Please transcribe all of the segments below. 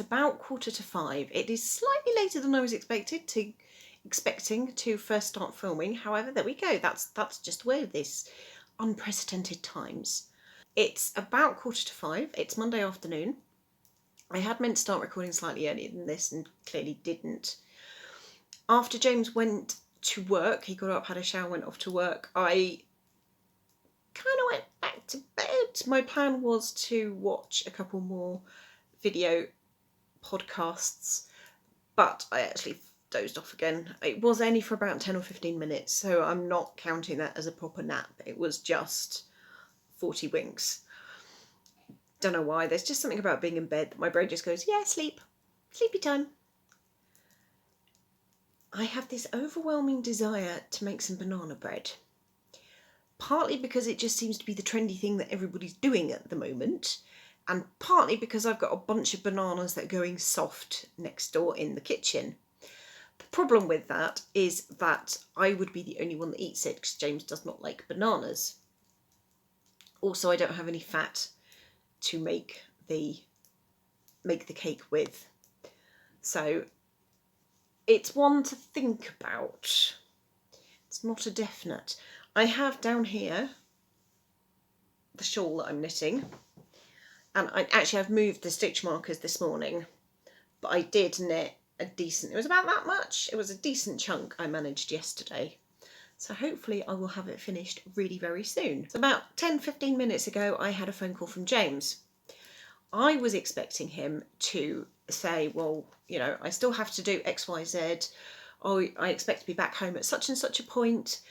about 4:45. It is slightly later than I was expecting to first start filming. However, there we go. That's just the way of this unprecedented times. It's about 4:45. It's Monday afternoon. I had meant to start recording slightly earlier than this and clearly didn't. After James went to work, he got up, had a shower, went off to work, I kind of went back to bed. My plan was to watch a couple more video podcasts, but I actually dozed off again. It was only for about 10 or 15 minutes, so I'm not counting that as a proper nap. It was just 40 winks. Don't know why. There's just something about being in bed that my brain just goes, yeah, sleep. Sleepy time. I have this overwhelming desire to make some banana bread. Partly because it just seems to be the trendy thing that everybody's doing at the moment, and partly because I've got a bunch of bananas that are going soft next door in the kitchen. The problem with that is that I would be the only one that eats it because James does not like bananas. Also, I don't have any fat to make the cake with. So it's one to think about. It's not a definite. I have down here the shawl that I'm knitting, and I've moved the stitch markers this morning, but I did knit a decent, it was about that much, it was a decent chunk I managed yesterday. So hopefully I will have it finished really very soon. So about 10-15 minutes ago I had a phone call from James. I was expecting him to say, well, you know, I still have to do X, Y, Z. Oh, I expect to be back home at such and such a point.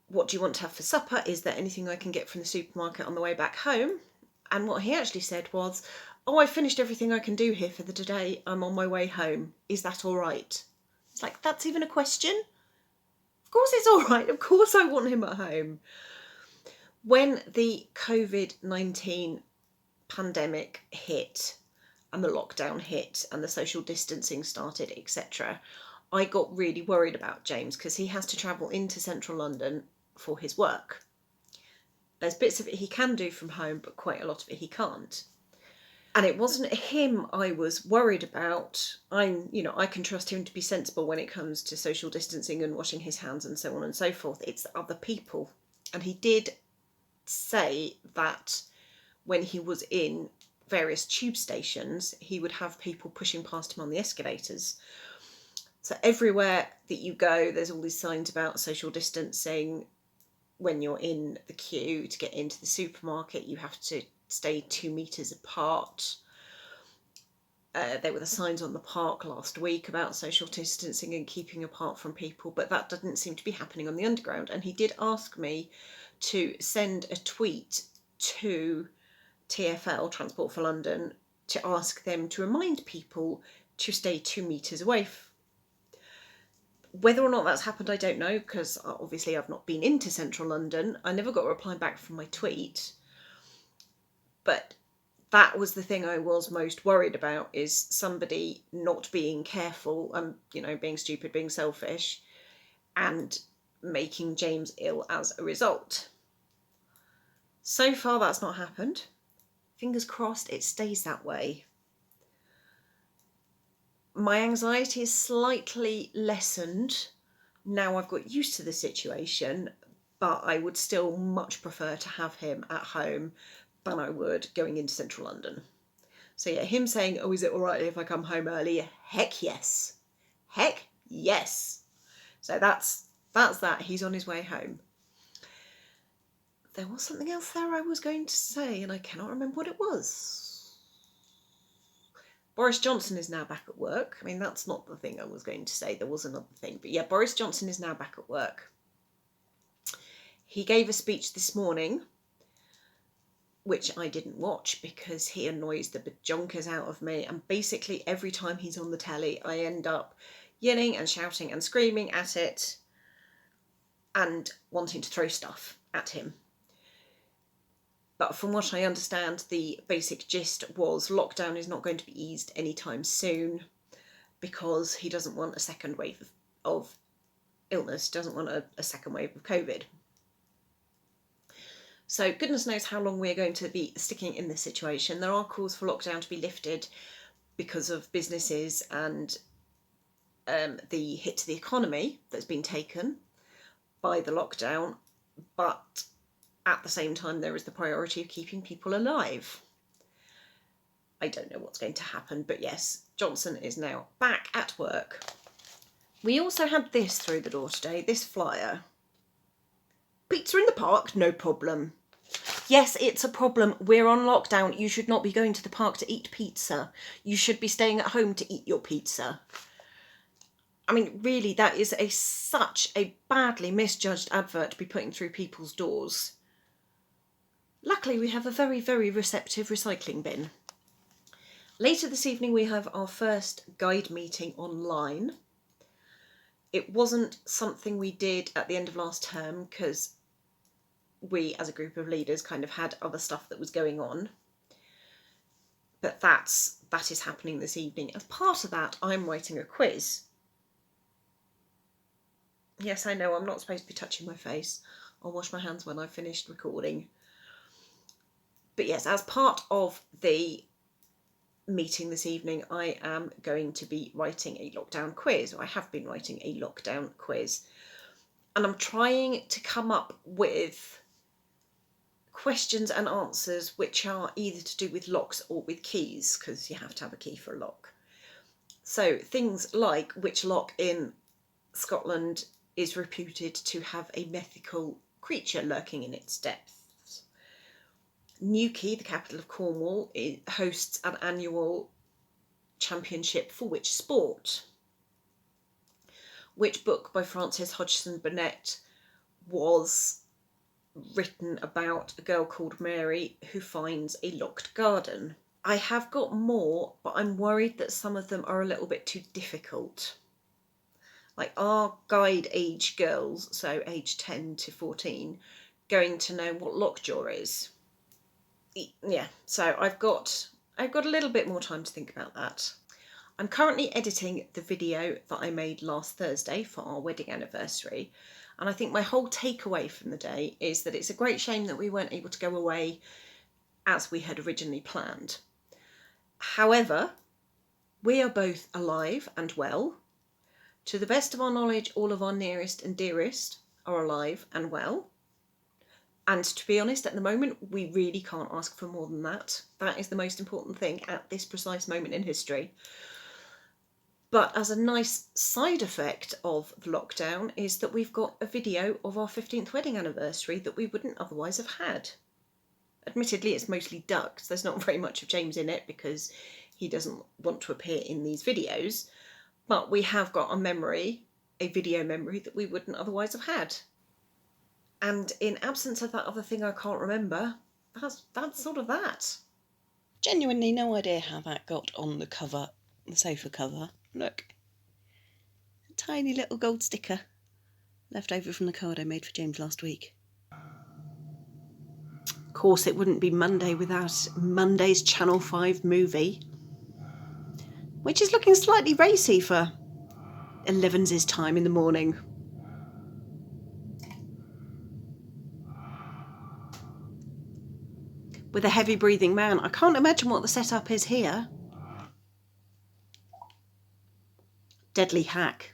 What do you want to have for supper? Is there anything I can get from the supermarket on the way back home? And what he actually said was, oh, I finished everything I can do here for the day. I'm on my way home. Is that all right? It's like, that's even a question? Of course it's all right. Of course I want him at home. When the COVID-19 pandemic hit and the lockdown hit and the social distancing started, etc., I got really worried about James because he has to travel into central London for his work. There's bits of it he can do from home, but quite a lot of it he can't. And it wasn't him I was worried about. I can trust him to be sensible when it comes to social distancing and washing his hands and so on and so forth. It's the other people. And he did say that when he was in various tube stations, he would have people pushing past him on the escalators. So everywhere that you go, there's all these signs about social distancing. When you're in the queue to get into the supermarket, you have to stay 2 meters apart. There were the signs on the park last week about social distancing and keeping apart from people, but that didn't seem to be happening on the underground. And he did ask me to send a tweet to TfL, Transport for London, to ask them to remind people to stay 2 meters away. Whether or not that's happened, I don't know, because obviously I've not been into central London. I never got a reply back from my tweet. But that was the thing I was most worried about, is somebody not being careful and, being stupid, being selfish, and making James ill as a result. So far that's not happened. Fingers crossed it stays that way. My anxiety is slightly lessened now I've got used to the situation, but I would still much prefer to have him at home than I would going into central London. So yeah, him saying, oh, is it all right if I come home early? Heck yes. Heck yes. So that's that. He's on his way home. There was something else there I was going to say, and I cannot remember what it was. Boris Johnson is now back at work. I mean, that's not the thing I was going to say. There was another thing. But yeah, Boris Johnson is now back at work. He gave a speech this morning, which I didn't watch because he annoys the bajonkers out of me. And basically every time he's on the telly, I end up yelling and shouting and screaming at it and wanting to throw stuff at him. But from what I understand, the basic gist was lockdown is not going to be eased anytime soon because he doesn't want a second wave of illness, doesn't want a second wave of COVID. So goodness knows how long we're going to be sticking in this situation. There are calls for lockdown to be lifted because of businesses and the hit to the economy that's been taken by the lockdown, but at the same time there is the priority of keeping people alive. I don't know what's going to happen, but yes, Johnson is now back at work. We also had this through the door today, this flyer. Pizza in the park, no problem. Yes, it's a problem. We're on lockdown. You should not be going to the park to eat pizza. You should be staying at home to eat your pizza. I mean, really, that is such a badly misjudged advert to be putting through people's doors. Luckily, we have a very, very receptive recycling bin. Later this evening, we have our first guide meeting online. It wasn't something we did at the end of last term because we, as a group of leaders, kind of had other stuff that was going on. But that is happening this evening. As part of that, I'm writing a quiz. Yes, I know, I'm not supposed to be touching my face. I'll wash my hands when I've finished recording. But yes, as part of the meeting this evening, I am going to be writing a lockdown quiz, or I have been writing a lockdown quiz. And I'm trying to come up with questions and answers which are either to do with locks or with keys, because you have to have a key for a lock. So things like which lock in Scotland is reputed to have a mythical creature lurking in its depths. Newquay, the capital of Cornwall, hosts an annual championship for which sport? Which book by Frances Hodgson Burnett was written about a girl called Mary who finds a locked garden? I have got more, but I'm worried that some of them are a little bit too difficult. Like, are guide age girls, so age 10 to 14, going to know what lockjaw is? Yeah, so I've got a little bit more time to think about that. I'm currently editing the video that I made last Thursday for our wedding anniversary, and I think my whole takeaway from the day is that it's a great shame that we weren't able to go away as we had originally planned. However, we are both alive and well. To the best of our knowledge, all of our nearest and dearest are alive and well. And to be honest, at the moment, we really can't ask for more than that. That is the most important thing at this precise moment in history. But as a nice side effect of the lockdown is that we've got a video of our 15th wedding anniversary that we wouldn't otherwise have had. Admittedly, it's mostly ducks. There's not very much of James in it because he doesn't want to appear in these videos. But we have got a video memory that we wouldn't otherwise have had. And in absence of that other thing I can't remember, that's sort of that. Genuinely no idea how that got on the cover, the sofa cover. Look. A tiny little gold sticker left over from the card I made for James last week. Of course, it wouldn't be Monday without Monday's Channel 5 movie, which is looking slightly racy for 11's time in the morning. With a heavy breathing man, I can't imagine what the setup is here. Deadly hack.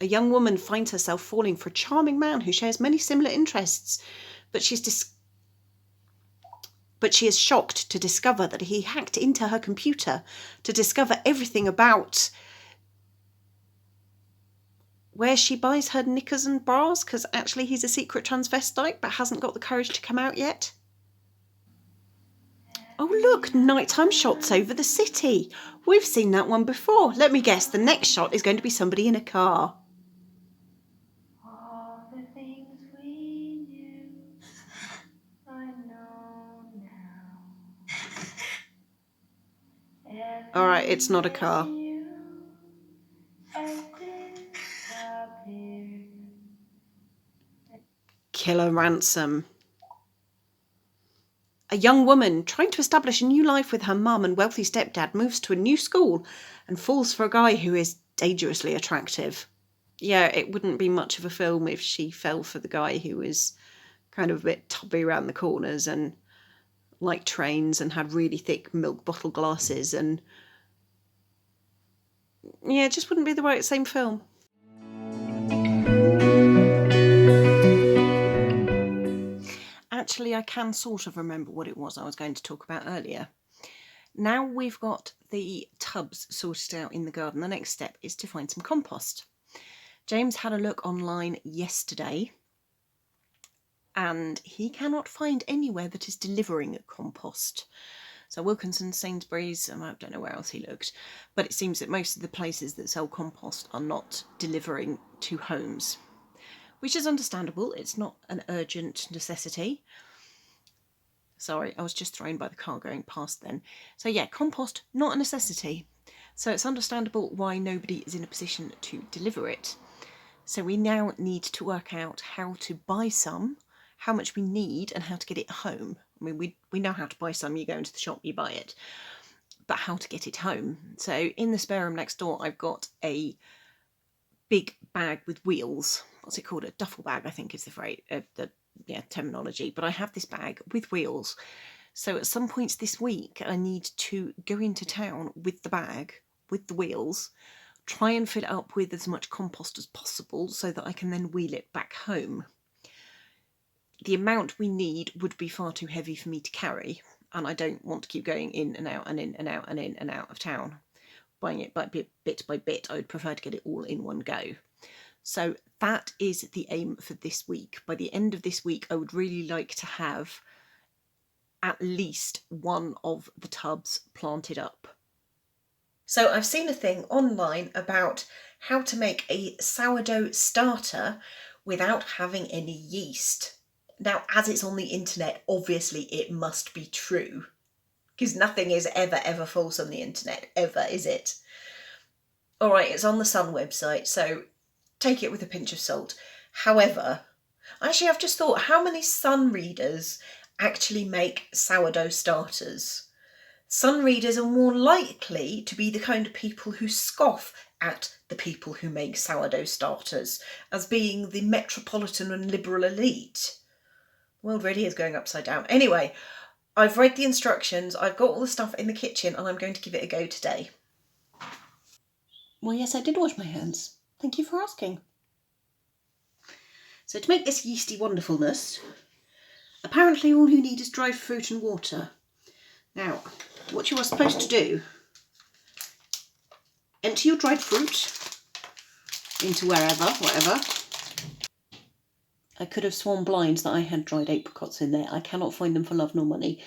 A young woman finds herself falling for a charming man who shares many similar interests, but she is shocked to discover that he hacked into her computer to discover everything about where she buys her knickers and bras, because actually he's a secret transvestite but hasn't got the courage to come out yet. Oh look, nighttime shots over the city. We've seen that one before. Let me guess, the next shot is going to be somebody in a car. All the things we knew, I know now. Alright, it's not a car. Killer ransom. A young woman trying to establish a new life with her mum and wealthy stepdad moves to a new school and falls for a guy who is dangerously attractive. Yeah, it wouldn't be much of a film if she fell for the guy who was kind of a bit tubby around the corners and liked trains and had really thick milk bottle glasses and Yeah, it just wouldn't be the same film. Actually, I can sort of remember what it was I was going to talk about earlier. Now we've got the tubs sorted out in the garden, the next step is to find some compost. James had a look online yesterday and he cannot find anywhere that is delivering compost. So Wilkinson, Sainsbury's, I don't know where else he looked, but it seems that most of the places that sell compost are not delivering to homes, which is understandable. It's not an urgent necessity. Sorry, I was just thrown by the car going past then. So yeah, compost, not a necessity. So it's understandable why nobody is in a position to deliver it. So we now need to work out how to buy some, how much we need, and how to get it home. I mean, we know how to buy some. You go into the shop, you buy it. But how to get it home. So in the spare room next door, I've got a big bag with wheels. What's it called? A duffel bag, I think is the phrase, terminology. But I have this bag with wheels. So at some points this week, I need to go into town with the bag, with the wheels, try and fill it up with as much compost as possible so that I can then wheel it back home. The amount we need would be far too heavy for me to carry, and I don't want to keep going in and out and in and out and in and out of town. Buying it by bit by bit, I would prefer to get it all in one go. So that is the aim for this week. By the end of this week, I would really like to have at least one of the tubs planted up. So I've seen a thing online about how to make a sourdough starter without having any yeast. Now, as it's on the internet, obviously it must be true, because nothing is ever false on the internet, ever, is it? All right, it's on the Sun website, so take it with a pinch of salt. However, actually I've just thought, how many Sun readers actually make sourdough starters? Sun readers are more likely to be the kind of people who scoff at the people who make sourdough starters as being the metropolitan and liberal elite. The world really is going upside down. Anyway, I've read the instructions, I've got all the stuff in the kitchen, and I'm going to give it a go today. Well, yes, I did wash my hands. Thank you for asking. So to make this yeasty wonderfulness, apparently all you need is dried fruit and water. Now, what you are supposed to do, empty your dried fruit into whatever. I could have sworn blind that I had dried apricots in there. I cannot find them for love nor money.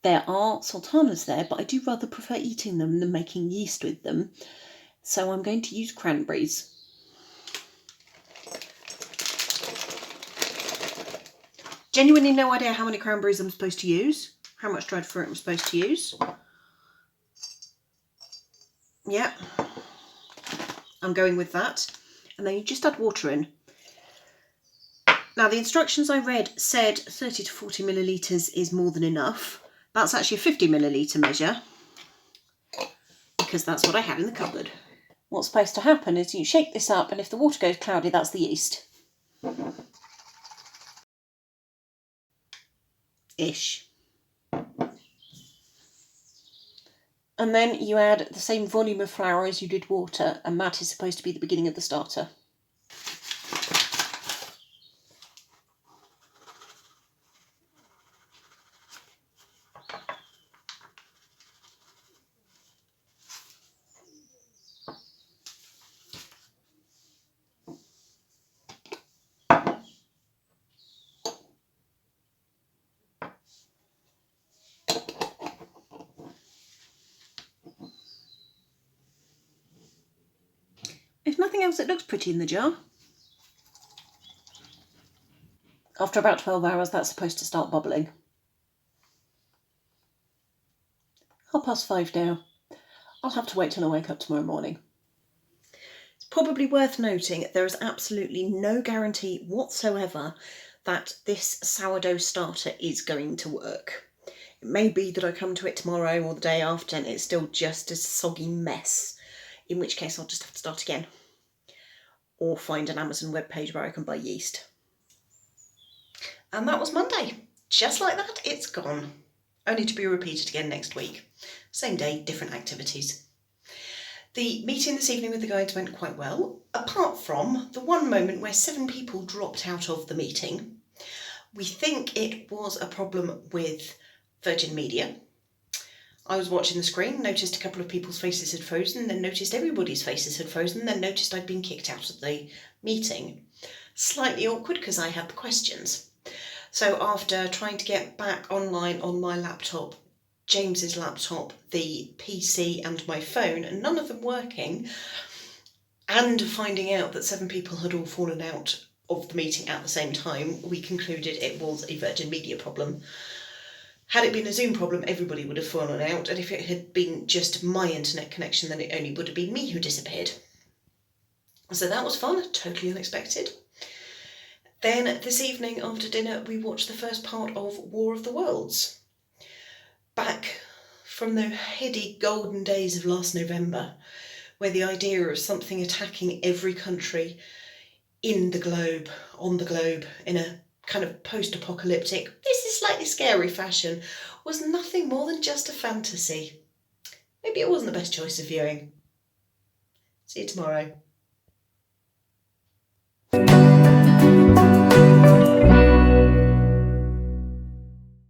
There are sultanas there, but I do rather prefer eating them than making yeast with them. So I'm going to use cranberries. Genuinely no idea how many cranberries I'm supposed to use, how much dried fruit I'm supposed to use. Yeah, I'm going with that. And then you just add water in. Now, the instructions I read said 30 to 40 millilitres is more than enough. That's actually a 50 millilitre measure, because that's what I had in the cupboard. What's supposed to happen is you shake this up, and if the water goes cloudy, that's the yeast. Ish. And then you add the same volume of flour as you did water, and that is supposed to be the beginning of the starter. If nothing else, it looks pretty in the jar. After about 12 hours, that's supposed to start bubbling. 5:30 now. I'll have to wait till I wake up tomorrow morning. It's probably worth noting there is absolutely no guarantee whatsoever that this sourdough starter is going to work. It may be that I come to it tomorrow or the day after and it's still just a soggy mess, in which case I'll just have to start again. Or find an Amazon webpage where I can buy yeast. And that was Monday. Just like that, it's gone. Only to be repeated again next week. Same day, different activities. The meeting this evening with the guides went quite well, apart from the one moment where 7 people dropped out of the meeting. We think it was a problem with Virgin Media. I was watching the screen, noticed a couple of people's faces had frozen, then noticed everybody's faces had frozen, then noticed I'd been kicked out of the meeting. Slightly awkward because I had the questions. So after trying to get back online on my laptop, James's laptop, the PC and my phone, and none of them working, and finding out that 7 people had all fallen out of the meeting at the same time, we concluded it was a Virgin Media problem. Had it been a Zoom problem, everybody would have fallen out, and if it had been just my internet connection, then it only would have been me who disappeared. So that was fun, totally unexpected. Then this evening after dinner, we watched the first part of War of the Worlds. Back from the heady golden days of last November, where the idea of something attacking every country in the globe, on the globe, in a kind of post-apocalyptic, this is slightly scary fashion, was nothing more than just a fantasy. Maybe it wasn't the best choice of viewing. See you tomorrow.